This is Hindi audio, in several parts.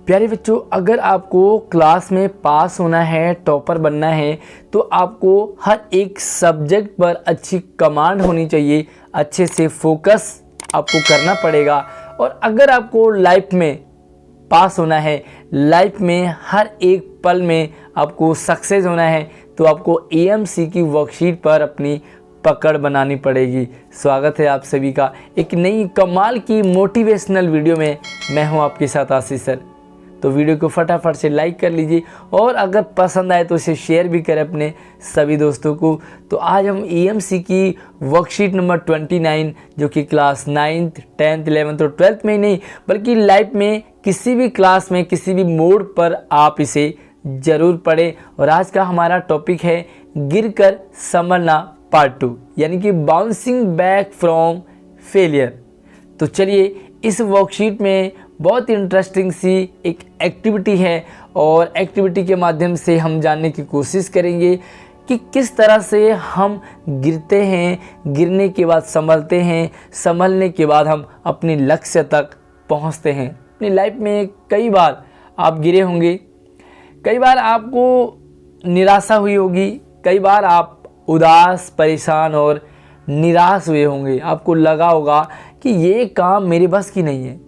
प्यारे बच्चों, अगर आपको क्लास में पास होना है, टॉपर बनना है, तो आपको हर एक सब्जेक्ट पर अच्छी कमांड होनी चाहिए, अच्छे से फोकस आपको करना पड़ेगा। और अगर आपको लाइफ में पास होना है, लाइफ में हर एक पल में आपको सक्सेस होना है, तो आपको एएमसी की वर्कशीट पर अपनी पकड़ बनानी पड़ेगी। स्वागत है आप सभी का एक नई कमाल की मोटिवेशनल वीडियो में। मैं हूं आपके साथ आशीष सर। तो वीडियो को फटाफट से लाइक कर लीजिए और अगर पसंद आए तो इसे शेयर भी करें अपने सभी दोस्तों को। तो आज हम एएमसी की वर्कशीट नंबर 29 जो कि क्लास 9th, 10th, 11th और 12th में ही नहीं बल्कि लाइफ में किसी भी क्लास में किसी भी मोड़ पर आप इसे ज़रूर पढ़ें। और आज का हमारा टॉपिक है गिरकर संभलना पार्ट 2, यानी कि बाउंसिंग बैक फ्रॉम फेलियर। तो चलिए, इस वर्कशीट में बहुत इंटरेस्टिंग सी एक एक्टिविटी है और एक्टिविटी के माध्यम से हम जानने की कोशिश करेंगे कि किस तरह से हम गिरते हैं, गिरने के बाद संभलते हैं, संभलने के बाद हम अपने लक्ष्य तक पहुंचते हैं। अपनी लाइफ में कई बार आप गिरे होंगे, कई बार आपको निराशा हुई होगी, कई बार आप उदास, परेशान और निराश हुए होंगे। आपको लगा होगा कि ये काम मेरे बस की नहीं है।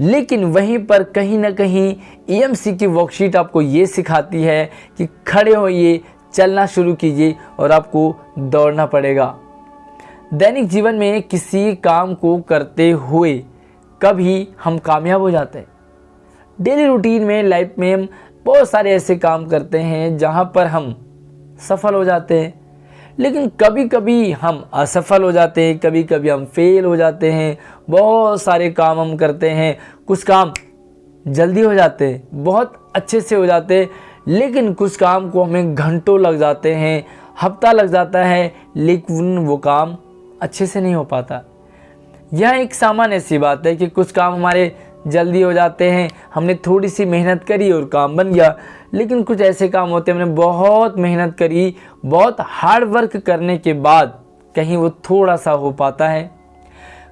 लेकिन वहीं पर कहीं ना कहीं एएमसी की वर्कशीट आपको ये सिखाती है कि खड़े होइए, चलना शुरू कीजिए और आपको दौड़ना पड़ेगा। दैनिक जीवन में किसी काम को करते हुए कभी हम कामयाब हो जाते हैं। डेली रूटीन में, लाइफ में हम बहुत सारे ऐसे काम करते हैं जहां पर हम सफल हो जाते हैं, लेकिन कभी कभी हम असफल हो जाते हैं, कभी कभी हम फेल हो जाते हैं। बहुत सारे काम हम करते हैं, कुछ काम जल्दी हो जाते हैं, बहुत अच्छे से हो जाते हैं, लेकिन कुछ काम को हमें घंटों लग जाते हैं, हफ्ता लग जाता है, लेकिन वो काम अच्छे से नहीं हो पाता। यह एक सामान्य सी बात है कि कुछ काम हमारे जल्दी हो जाते हैं, हमने थोड़ी सी मेहनत करी और काम बन गया। लेकिन कुछ ऐसे काम होते हैं हमने बहुत मेहनत करी, बहुत हार्ड वर्क करने के बाद कहीं वो थोड़ा सा हो पाता है।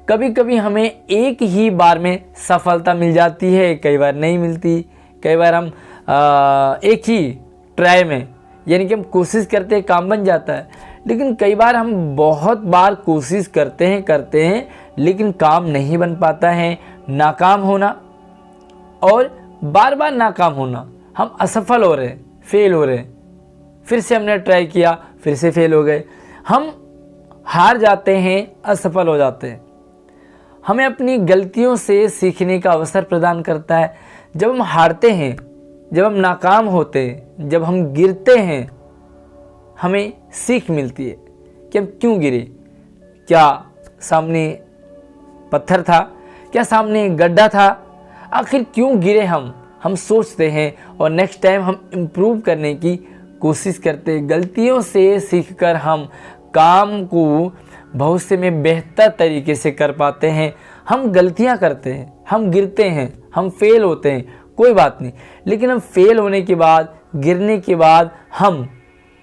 कभी कभी हमें एक ही बार में सफलता मिल जाती है, कई बार नहीं मिलती। कई बार हम एक ही ट्राई में, यानी कि हम कोशिश करते हैं, काम बन जाता है। लेकिन कई बार हम बहुत बार कोशिश करते हैं लेकिन काम नहीं बन पाता है। नाकाम होना और बार बार नाकाम होना, हम असफल हो रहे हैं, फेल हो रहे हैं। फिर से हमने ट्राई किया, फिर से फेल हो गए, हम हार जाते हैं, असफल हो जाते हैं। हमें अपनी गलतियों से सीखने का अवसर प्रदान करता है। जब हम हारते हैं, जब हम नाकाम होते हैं, जब हम गिरते हैं, हमें सीख मिलती है कि हम क्यों गिरे। क्या सामने पत्थर था, क्या सामने गड्ढा था, आखिर क्यों गिरे हम सोचते हैं और नेक्स्ट टाइम हम इम्प्रूव करने की कोशिश करते हैं। गलतियों से सीखकर हम काम को भविष्य में बेहतर तरीके से कर पाते हैं। हम गलतियां करते हैं, हम गिरते हैं, हम फेल होते हैं, कोई बात नहीं, लेकिन हम फेल होने के बाद, गिरने के बाद हम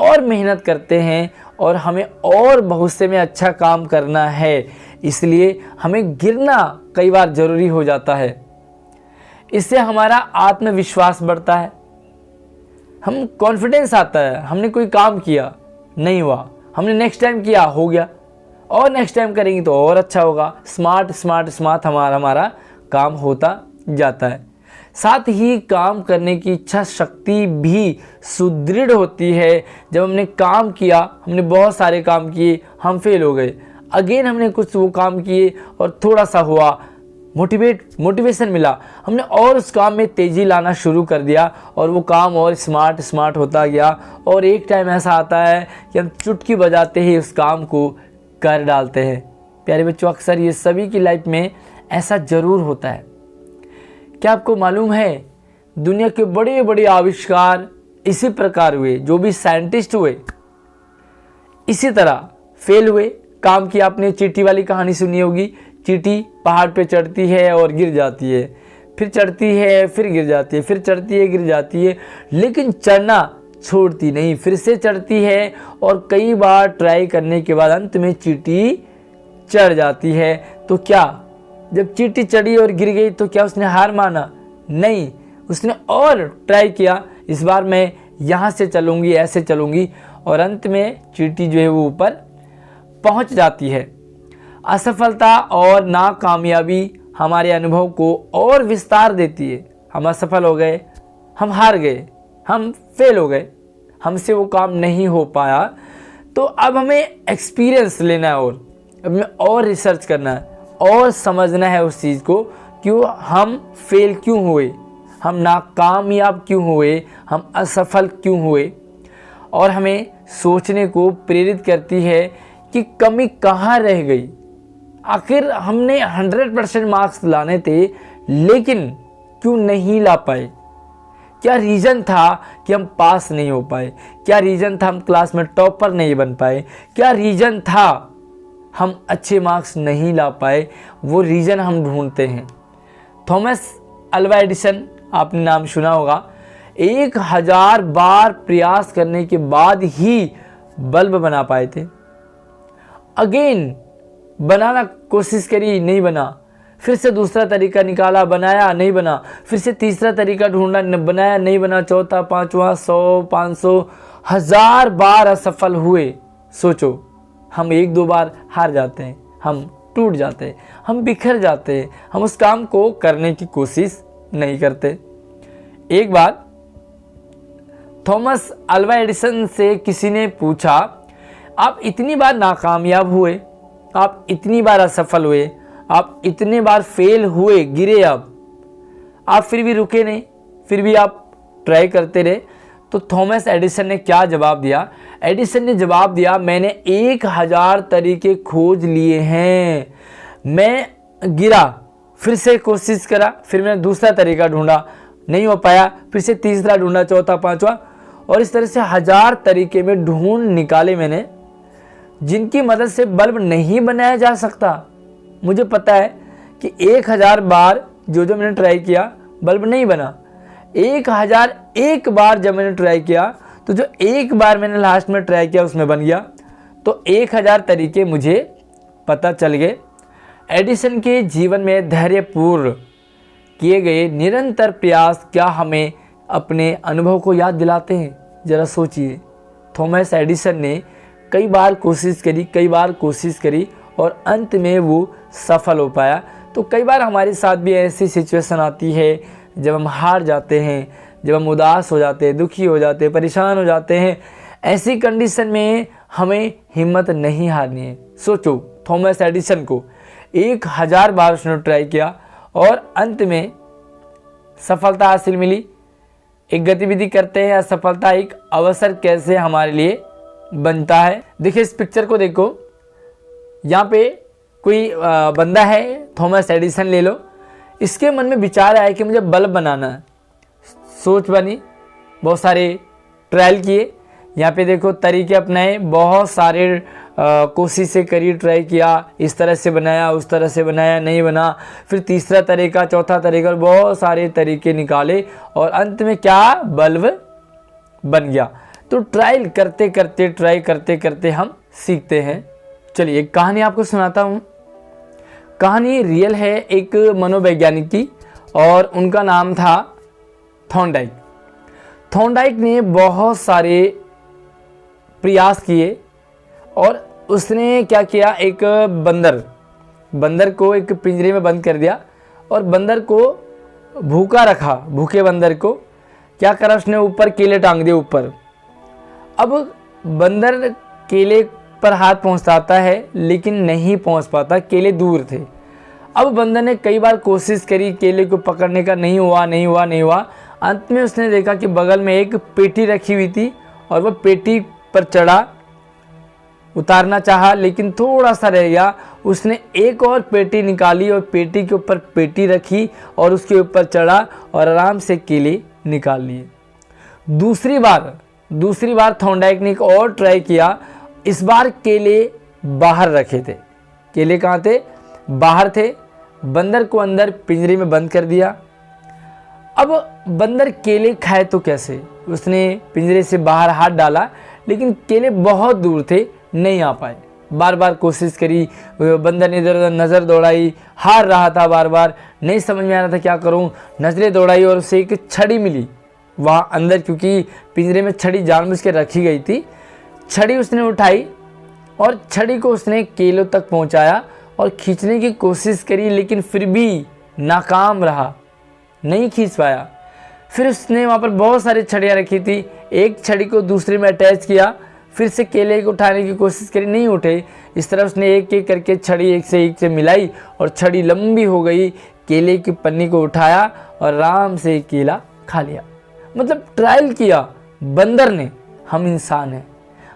और मेहनत करते हैं और हमें और भविष्य में अच्छा काम करना है। इसलिए हमें गिरना कई बार ज़रूरी हो जाता है। इससे हमारा आत्मविश्वास बढ़ता है, हम कॉन्फिडेंस आता है। हमने कोई काम किया, नहीं हुआ, हमने नेक्स्ट टाइम किया, हो गया, और नेक्स्ट टाइम करेंगे तो और अच्छा होगा। स्मार्ट हमारा काम होता जाता है। साथ ही काम करने की इच्छा शक्ति भी सुदृढ़ होती है। जब हमने काम किया, हमने बहुत सारे काम किए, हम फेल हो गए, अगेन हमने कुछ वो काम किए और थोड़ा सा हुआ, मोटिवेशन मिला, हमने और उस काम में तेज़ी लाना शुरू कर दिया और वो काम और स्मार्ट होता गया। और एक टाइम ऐसा आता है कि हम चुटकी बजाते ही उस काम को कर डालते हैं। प्यारे बच्चों, अक्सर ये सभी की लाइफ में ऐसा ज़रूर होता है। क्या आपको मालूम है, दुनिया के बड़े बड़े आविष्कार इसी प्रकार हुए। जो भी साइंटिस्ट हुए इसी तरह फेल हुए। काम की आपने चींटी वाली कहानी सुनी होगी। चींटी पहाड़ पे चढ़ती है और गिर जाती है, फिर चढ़ती है, फिर गिर जाती है, फिर चढ़ती है, गिर जाती है, लेकिन चढ़ना छोड़ती नहीं, फिर से चढ़ती है और कई बार ट्राई करने के बाद अंत में चींटी चढ़ जाती है। तो क्या जब चींटी चढ़ी और गिर गई तो क्या उसने हार माना? नहीं, उसने और ट्राई किया, इस बार मैं यहाँ से चलूँगी, ऐसे चलूँगी, और अंत में चींटी जो है वो ऊपर पहुँच जाती है। असफलता और नाकामयाबी हमारे अनुभव को और विस्तार देती है। हम असफल हो गए, हम हार गए, हम फेल हो गए, हमसे वो काम नहीं हो पाया, तो अब हमें एक्सपीरियंस लेना है, और अब हमें और रिसर्च करना है और समझना है उस चीज़ को, क्यों हम फेल क्यों हुए, हम नाकामयाब क्यों हुए, हम असफल क्यों हुए। और हमें सोचने को प्रेरित करती है कि कमी कहाँ रह गई। आखिर हमने 100% मार्क्स लाने थे, लेकिन क्यों नहीं ला पाए। क्या रीज़न था कि हम पास नहीं हो पाए, क्या रीज़न था हम क्लास में टॉपर नहीं बन पाए, क्या रीज़न था हम अच्छे मार्क्स नहीं ला पाए। वो रीज़न हम ढूंढते हैं। थॉमस अल्वा एडिसन, आपने नाम सुना होगा, 1000 बार प्रयास करने के बाद ही बल्ब बना पाए थे। अगेन बनाना कोशिश करी, नहीं बना, फिर से दूसरा तरीका निकाला, बनाया, नहीं बना, फिर से तीसरा तरीका ढूंढा, बनाया, नहीं बना, चौथा, पांचवा, 100, 500, 1000 बार असफल हुए। सोचो, हम 1-2 बार हार जाते हैं, हम टूट जाते हैं, हम बिखर जाते हैं, हम उस काम को करने की कोशिश नहीं करते। एक बार थॉमस अल्वा एडिसन से किसी ने पूछा, आप इतनी बार नाकामयाब हुए, आप इतनी बार असफल हुए, आप इतने बार फेल हुए, गिरे, अब आप फिर भी रुके नहीं, फिर भी आप ट्राई करते रहे। तो थॉमस एडिसन ने क्या जवाब दिया? एडिसन ने जवाब दिया, मैंने 1000 तरीके खोज लिए हैं। मैं गिरा, फिर से कोशिश करा, फिर मैंने दूसरा तरीका ढूंढा, नहीं हो पाया, फिर से तीसरा ढूंढा, चौथा, पांचवा, और इस तरह से 1000 तरीके में ढूंढ निकाले मैंने, जिनकी मदद से बल्ब नहीं बनाया जा सकता। मुझे पता है कि 1000 बार जो मैंने ट्राई किया, बल्ब नहीं बना। 1001 बार जब मैंने ट्राई किया, तो जो एक बार मैंने लास्ट में ट्राई किया उसमें बन गया। तो 1000 तरीके मुझे पता चल गए। एडिसन के जीवन में धैर्यपूर्ण किए गए निरंतर प्रयास क्या हमें अपने अनुभव को याद दिलाते हैं? ज़रा सोचिए। थॉमस एडिसन ने कई बार कोशिश करी और अंत में वो सफल हो पाया। तो कई बार हमारे साथ भी ऐसी सिचुएशन आती है जब हम हार जाते हैं, जब हम उदास हो जाते हैं, दुखी हो जाते हैं, परेशान हो जाते हैं। ऐसी कंडीशन में हमें हिम्मत नहीं हारनी है। सोचो, थॉमस एडिसन को 1000 बार उसने ट्राई किया और अंत में सफलता हासिल मिली। एक गतिविधि करते हैं, असफलता एक अवसर कैसे हमारे लिए बनता है। देखिए इस पिक्चर को देखो, यहाँ पे कोई बंदा है, थॉमस एडिसन ले लो। इसके मन में विचार आया कि मुझे बल्ब बनाना है। सोच बनी, बहुत सारे ट्रायल किए, यहाँ पे देखो तरीके अपनाए, बहुत सारे कोशिशें करी, ट्राई किया, इस तरह से बनाया, उस तरह से बनाया, नहीं बना, फिर तीसरा तरीका, चौथा तरीका, बहुत सारे तरीके निकाले और अंत में क्या, बल्ब बन गया। तो ट्राई करते करते हम सीखते हैं। चलिए एक कहानी आपको सुनाता हूँ। कहानी रियल है, एक मनोवैज्ञानिक की, और उनका नाम था थॉर्नडाइक। थॉर्नडाइक ने बहुत सारे प्रयास किए और उसने क्या किया, एक बंदर को एक पिंजरे में बंद कर दिया और बंदर को भूखा रखा। भूखे बंदर को क्या करा उसने, ऊपर केले टांग दिए ऊपर। अब बंदर केले पर हाथ पहुंचाता है लेकिन नहीं पहुंच पाता, केले दूर थे। अब बंदर ने कई बार कोशिश करी केले को पकड़ने का, नहीं हुआ। अंत में उसने देखा कि बगल में एक पेटी रखी हुई थी और वह पेटी पर चढ़ा, उतारना चाहा लेकिन थोड़ा सा रह गया। उसने एक और पेटी निकाली और पेटी के ऊपर पेटी रखी और उसके ऊपर चढ़ा और आराम से केले निकाल लिए। दूसरी बार थॉर्नडाइक ने एक और ट्राई किया। इस बार केले बाहर रखे थे। केले कहाँ थे? बाहर थे। बंदर को अंदर पिंजरे में बंद कर दिया। अब बंदर केले खाए तो कैसे? उसने पिंजरे से बाहर हाथ डाला लेकिन केले बहुत दूर थे, नहीं आ पाए। बार बार कोशिश करी, बंदर ने इधर उधर नज़र दौड़ाई, हार रहा था, बार बार नहीं समझ में आ रहा था क्या करूं, नज़रें दौड़ाई और उसे एक छड़ी मिली वहाँ अंदर, क्योंकि पिंजरे में छड़ी जानबूझ के रखी गई थी। छड़ी उसने उठाई और छड़ी को उसने केलों तक पहुँचाया और खींचने की कोशिश करी, लेकिन फिर भी नाकाम रहा, नहीं खींच पाया। फिर उसने वहाँ पर बहुत सारी छड़ियाँ रखी थी, एक छड़ी को दूसरे में अटैच किया, फिर से केले को उठाने की कोशिश करी, नहीं उठे। इस तरह उसने एक एक करके छड़ी एक से मिलाई और छड़ी लंबी हो गई, केले की पन्नी को उठाया और आराम से केला खा लिया। मतलब ट्रायल किया बंदर ने। हम इंसान हैं,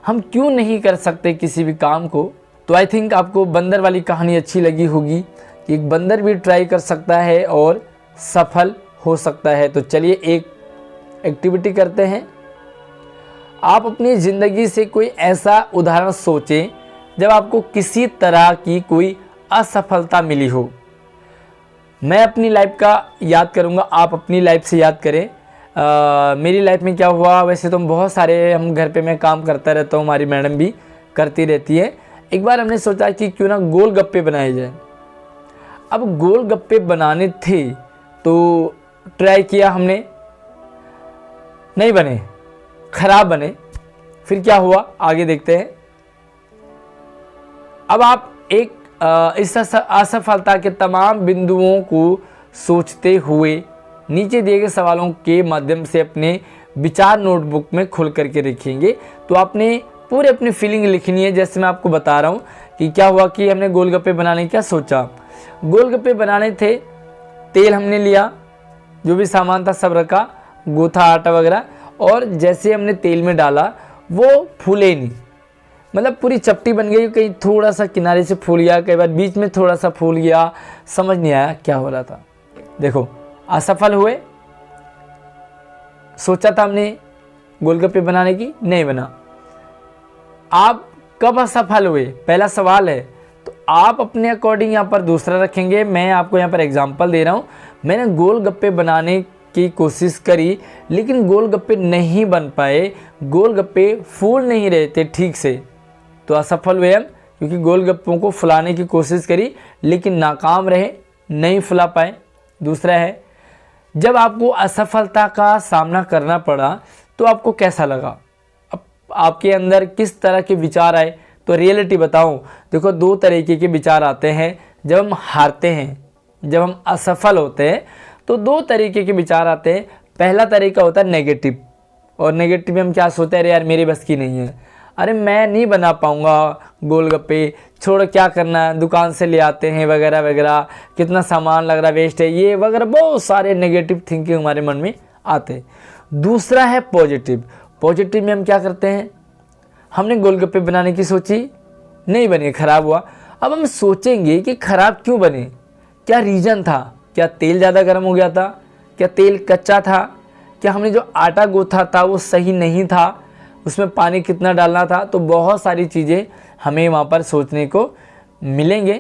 हम क्यों नहीं कर सकते किसी भी काम को। तो आई थिंक आपको बंदर वाली कहानी अच्छी लगी होगी कि एक बंदर भी ट्राई कर सकता है और सफल हो सकता है। तो चलिए एक एक्टिविटी करते हैं। आप अपनी ज़िंदगी से कोई ऐसा उदाहरण सोचें जब आपको किसी तरह की कोई असफलता मिली हो। मैं अपनी लाइफ का याद करूंगा, आप अपनी लाइफ से याद करें। मेरी लाइफ में क्या हुआ, वैसे तो बहुत सारे हम घर पे मैं काम करता रहता हूँ, हमारी मैडम भी करती रहती है। एक बार हमने सोचा कि क्यों ना गोलगप्पे बनाए जाए। अब गोलगप्पे बनाने थे तो ट्राई किया हमने, नहीं बने, खराब बने। फिर क्या हुआ आगे देखते हैं। अब आप एक इस असफलता के तमाम बिंदुओं को सोचते हुए नीचे दिए गए सवालों के माध्यम से अपने विचार नोटबुक में खोल करके रखेंगे। तो आपने पूरे अपनी फीलिंग लिखनी है। जैसे मैं आपको बता रहा हूँ कि क्या हुआ कि हमने गोलगप्पे बनाने क्या सोचा। गोलगप्पे बनाने थे, तेल हमने लिया, जो भी सामान था सब रखा, गूथा आटा वगैरह, और जैसे हमने तेल में डाला वो फूले नहीं, मतलब पूरी चपटी बन गई। कहीं थोड़ा सा किनारे से फूल गया, कई बार बीच में थोड़ा सा फूल गया, समझ नहीं आया क्या हो रहा था। देखो असफल हुए। सोचा था हमने गोलगप्पे बनाने की, नहीं बना। आप कब असफल हुए, पहला सवाल है। तो आप अपने अकॉर्डिंग यहाँ पर दूसरा रखेंगे। मैं आपको यहाँ पर एग्जांपल दे रहा हूँ। मैंने गोलगप्पे बनाने की कोशिश करी लेकिन गोलगप्पे नहीं बन पाए, गोलगप्पे फूल नहीं रहे थे ठीक से, तो असफल हुए हम, क्योंकि गोलगप्पों को फुलाने की कोशिश करी लेकिन नाकाम रहे, नहीं फुला पाए। दूसरा है, जब आपको असफलता का सामना करना पड़ा तो आपको कैसा लगा, अब आपके अंदर किस तरह के विचार आए। तो रियलिटी बताऊं, देखो दो तरीके के विचार आते हैं जब हम हारते हैं, जब हम असफल होते हैं तो दो तरीके के विचार आते हैं। पहला तरीका होता है नेगेटिव, और नेगेटिव में हम क्या सोचते हैं, अरे यार मेरे बस की नहीं है, अरे मैं नहीं बना पाऊँगा गोलगप्पे, छोड़ क्या करना है, दुकान से ले आते हैं वगैरह वगैरह, कितना सामान लग रहा, वेस्ट है, ये वगैरह बहुत सारे नेगेटिव थिंकिंग हमारे मन में आते हैं। दूसरा है पॉजिटिव। पॉजिटिव में हम क्या करते हैं, हमने गोलगप्पे बनाने की सोची, नहीं बने, ख़राब हुआ। अब हम सोचेंगे कि ख़राब क्यों बने, क्या रीज़न था, क्या तेल ज़्यादा गर्म हो गया था, क्या तेल कच्चा था, क्या हमने जो आटा गूथा था वो सही नहीं था, उसमें पानी कितना डालना था। तो बहुत सारी चीज़ें हमें वहाँ पर सोचने को मिलेंगे।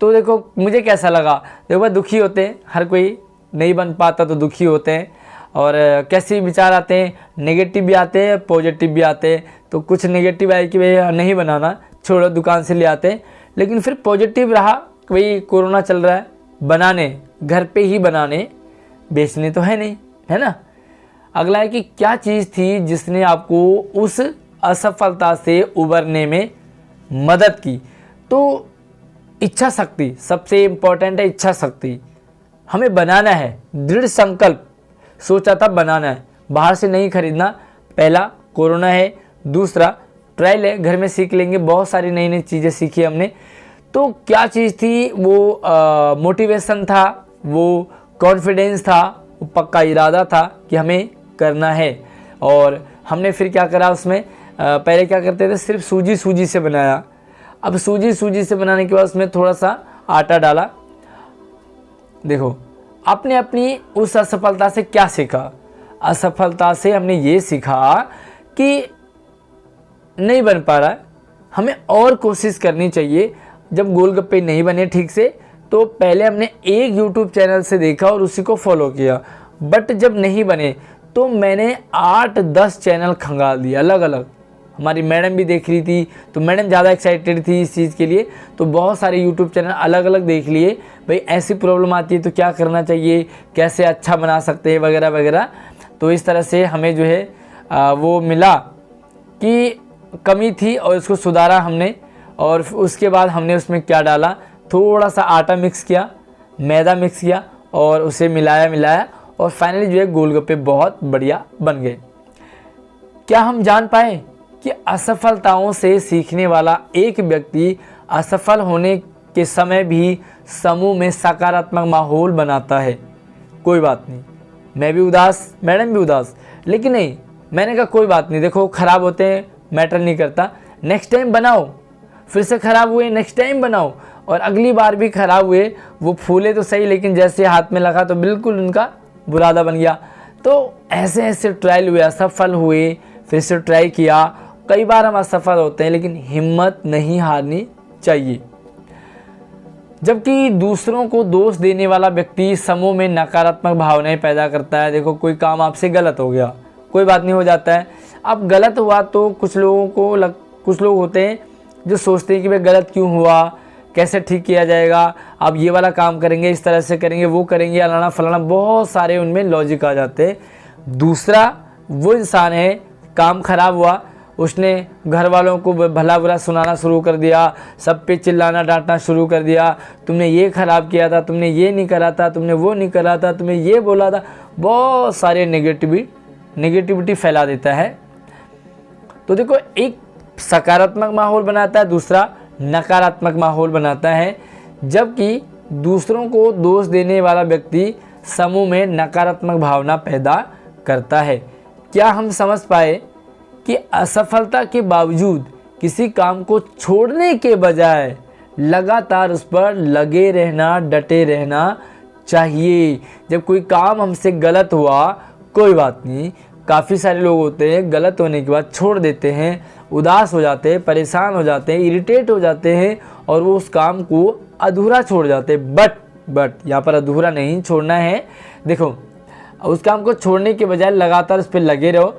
तो देखो मुझे कैसा लगा, देखो भाई दुखी होते हैं, हर कोई नहीं बन पाता तो दुखी होते हैं। और कैसे विचार आते हैं, नेगेटिव भी आते हैं, पॉजिटिव भी आते हैं। तो कुछ नेगेटिव आए कि भाई नहीं बनाना, छोड़ो दुकान से ले आते हैं। लेकिन फिर पॉजिटिव रहा कि भाई कोरोना चल रहा है, बनाने घर पे ही बनाने, बेचने तो है नहीं, है ना। अगला है कि क्या चीज़ थी जिसने आपको उस असफलता से उबरने में मदद की। तो इच्छा शक्ति सबसे इम्पोर्टेंट है, इच्छा शक्ति। हमें बनाना है, दृढ़ संकल्प, सोचा था बनाना है, बाहर से नहीं खरीदना। पहला कोरोना है, दूसरा ट्रायल है, घर में सीख लेंगे, बहुत सारी नई नई चीज़ें सीखी हमने। तो क्या चीज़ थी वो, मोटिवेशन था, वो कॉन्फिडेंस था, वो पक्का इरादा था कि हमें करना है। और हमने फिर क्या करा उसमें, पहले क्या करते थे, सिर्फ सूजी से बनाया। अब सूजी से बनाने के बाद उसमें थोड़ा सा आटा डाला। देखो आपने अपनी उस असफलता से क्या सीखा, असफलता से हमने ये सीखा कि नहीं बन पा रहा है, हमें और कोशिश करनी चाहिए। जब गोलगप्पे नहीं बने ठीक से तो पहले हमने एक YouTube चैनल से देखा और उसी को फॉलो किया, बट जब नहीं बने तो मैंने 8-10 चैनल खंगाल दिए अलग अलग, हमारी मैडम भी देख रही थी, तो मैडम ज़्यादा एक्साइटेड थी इस चीज़ के लिए, तो बहुत सारे यूट्यूब चैनल अलग अलग देख लिए, भाई ऐसी प्रॉब्लम आती है तो क्या करना चाहिए, कैसे अच्छा बना सकते हैं वगैरह वगैरह। तो इस तरह से हमें जो है वो मिला कि कमी थी और उसको सुधारा हमने। और उसके बाद हमने उसमें क्या डाला, थोड़ा सा आटा मिक्स किया, मैदा मिक्स किया और उसे मिलाया और फाइनली जो है गोलगप्पे बहुत बढ़िया बन गए। क्या हम जान पाए कि असफलताओं से सीखने वाला एक व्यक्ति असफल होने के समय भी समूह में सकारात्मक माहौल बनाता है। कोई बात नहीं, मैं भी उदास, मैडम भी उदास, लेकिन नहीं, मैंने कहा कोई बात नहीं, देखो ख़राब होते हैं मैटर नहीं करता, नेक्स्ट टाइम बनाओ, फिर से ख़राब हुए नेक्स्ट टाइम बनाओ, और अगली बार भी ख़राब हुए, वो फूले तो सही लेकिन जैसे हाथ में लगा तो बिल्कुल उनका बुरादा बन गया। तो ऐसे ऐसे ट्रायल हुए, असफल हुए, फिर से ट्राई किया, कई बार हम असफल होते हैं लेकिन हिम्मत नहीं हारनी चाहिए। जबकि दूसरों को दोष देने वाला व्यक्ति समूह में नकारात्मक भावनाएं पैदा करता है। देखो कोई काम आपसे गलत हो गया, कोई बात नहीं, हो जाता है। अब गलत हुआ तो कुछ लोग होते हैं जो सोचते हैं कि भाई गलत क्यों हुआ, कैसे ठीक किया जाएगा, अब ये वाला काम करेंगे, इस तरह से करेंगे, वो करेंगे, अलाना फलाना, बहुत सारे उनमें लॉजिक आ जाते हैं। दूसरा वो इंसान है, काम खराब हुआ, उसने घर वालों को भला बुरा सुनाना शुरू कर दिया, सब पे चिल्लाना डांटना शुरू कर दिया, तुमने ये ख़राब किया था, तुमने ये नहीं करा था, तुमने वो नहीं करा था, तुमने ये बोला था, बहुत सारे नेगेटिविटी फैला देता है। तो देखो, एक सकारात्मक माहौल बनाता है, दूसरा नकारात्मक माहौल बनाता है। जबकि दूसरों को दोष देने वाला व्यक्ति समूह में नकारात्मक भावना पैदा करता है। क्या हम समझ पाए कि असफलता के बावजूद किसी काम को छोड़ने के बजाय लगातार उस पर लगे रहना, डटे रहना चाहिए। जब कोई काम हमसे गलत हुआ, कोई बात नहीं, काफ़ी सारे लोग होते हैं गलत होने के बाद छोड़ देते हैं, उदास हो जाते हैं, परेशान हो जाते हैं, इरिटेट हो जाते हैं और वो उस काम को अधूरा छोड़ जाते हैं। बट यहाँ पर अधूरा नहीं छोड़ना है। देखो, उस काम को छोड़ने के बजाय लगातार उस पर लगे रहो।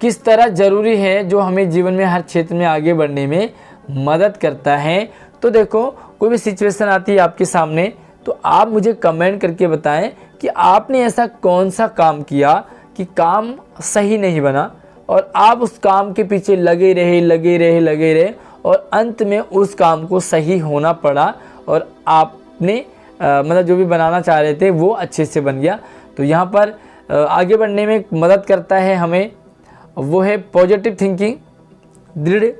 किस तरह ज़रूरी है, जो हमें जीवन में हर क्षेत्र में आगे बढ़ने में मदद करता है। तो देखो, कोई भी सिचुएशन आती है आपके सामने, तो आप मुझे कमेंट करके बताएं कि आपने ऐसा कौन सा काम किया कि काम सही नहीं बना और आप उस काम के पीछे लगे रहे और अंत में उस काम को सही होना पड़ा और आपने मतलब जो भी बनाना चाह रहे थे वो अच्छे से बन गया। तो यहाँ पर आगे बढ़ने में मदद करता है हमें, वो है पॉजिटिव थिंकिंग, दृढ़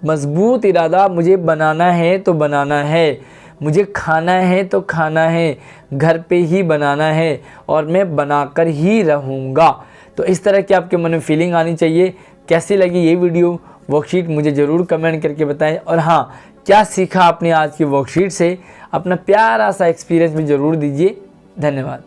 मजबूत इरादा। मुझे बनाना है तो बनाना है, मुझे खाना है तो खाना है, घर पे ही बनाना है और मैं बनाकर ही रहूँगा। तो इस तरह की आपके मन में फीलिंग आनी चाहिए। कैसी लगी ये वीडियो, वर्कशीट मुझे ज़रूर कमेंट करके बताएं। और हाँ, क्या सीखा आपने आज की वर्कशीट से, अपना प्यारा सा एक्सपीरियंस भी ज़रूर दीजिए। धन्यवाद।